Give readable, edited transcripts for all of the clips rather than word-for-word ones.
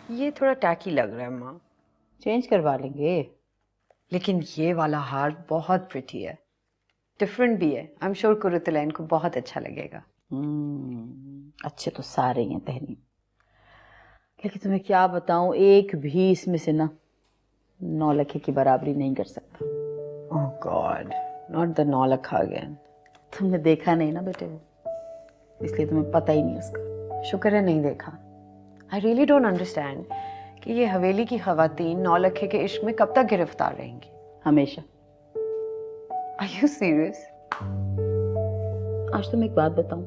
ये थोड़ा टैकी लग रहा है माँ। चेंज करवा लेंगे। लेकिन ये वाला हार बहुत प्रिटी है, डिफरेंट भी है। आई एम श्योर कुरुतलैन को बहुत अच्छा लगेगा। अच्छे तो सारे हैं तहनी, लेकिन तुम्हें क्या बताऊं, एक भी इसमें से ना 9 लखे की बराबरी नहीं कर सकता। Oh God, not the Naulakha again. तुमने देखा नहीं ना बेटे वो, इसलिए तुम्हें पता ही नहीं उसका। शुक्र है नहीं देखा। आई रियली डोंट अंडरस्टैंड कि ये हवेली की खवातीन नौलखे के इश्क में कब तक गिरफ्तार रहेंगी। हमेशा। Are you serious? आज तुम एक बात बताऊं,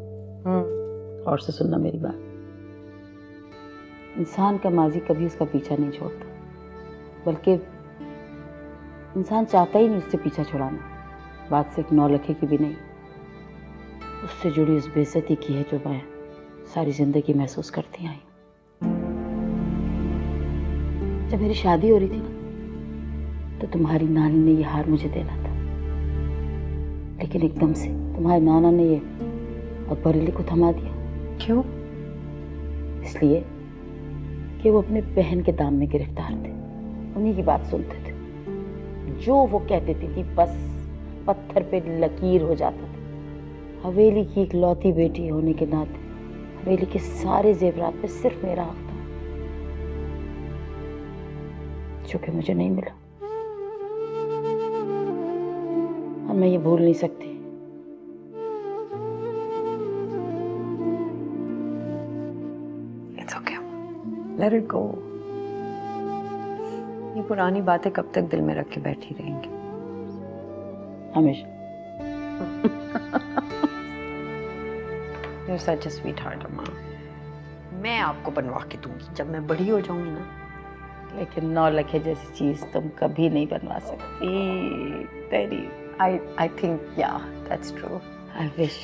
और से सुनना मेरी बात। इंसान का माजी कभी उसका पीछा नहीं छोड़ता, बल्कि इंसान चाहता ही नहीं उससे पीछा छुड़ाना। बात सिर्फ 9 लखे की भी नहीं, उससे जुड़ी उस बेइज्जती की है जो मैं सारी जिंदगी महसूस करती आई। जब मेरी शादी हो रही थी ना, तो तुम्हारी नानी ने ये हार मुझे देना था, लेकिन एकदम से तुम्हारे नाना ने ये और बरेली को थमा दिया। क्यों? इसलिए कि वो अपने बहन के दाम में गिरफ्तार थे, उन्हीं की बात सुनते थे। जो वो कहते थी बस पत्थर पे लकीर हो जाता था। हवेली की इकलौती बेटी होने के नाते हवेली के सारे जेवरात पे सिर्फ मेरा हक था, जो कि मुझे नहीं मिला। और मैं ये भूल नहीं सकती। It's okay. Let it go. ये पुरानी बातें कब तक दिल में रख के बैठी रहेंगी? हमेशा। You're such a sweetheart, अम्मा। मैं आपको बनवा के दूंगी जब मैं बड़ी हो जाऊंगी ना। लेकिन 9 लखे जैसी चीज तुम कभी नहीं बनवा सकती तेरी। I think yeah, that's true. I wish.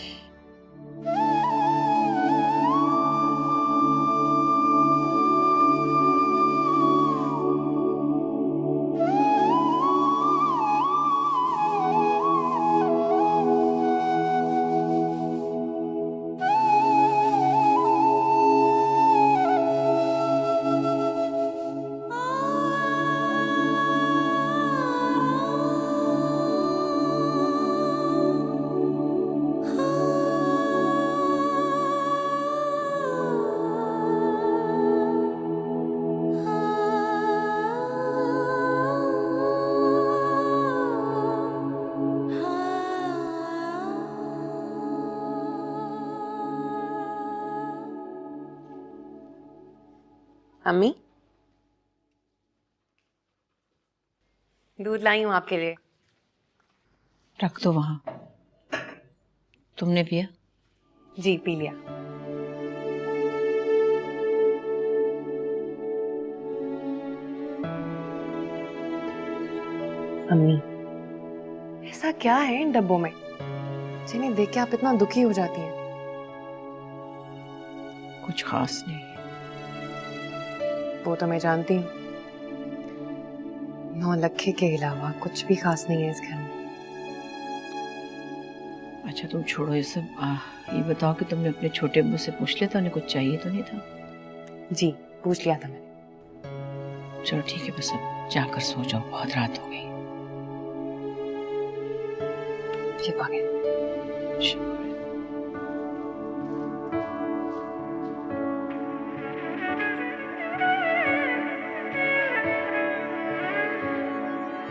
अम्मी, दूध लाई हूँ आपके लिए। रख दो वहां। तुमने पिया? जी पी लिया। अम्मी, ऐसा क्या है इन डब्बों में जिन्हें देख के आप इतना दुखी हो जाती हैं? कुछ खास नहीं। वो तो मैं जानती हूँ, 9 लखे के अलावा कुछ भी खास नहीं है इस घर में। अच्छा तुम छोड़ो ये सब। ये बताओ कि तुमने अपने छोटे अब्बू से पूछ लिया था, उन्हें कुछ चाहिए तो नहीं था? जी पूछ लिया था मैंने। चलो ठीक है, बस अब जाकर सो जाओ, बहुत रात हो गई। शिप आ गया।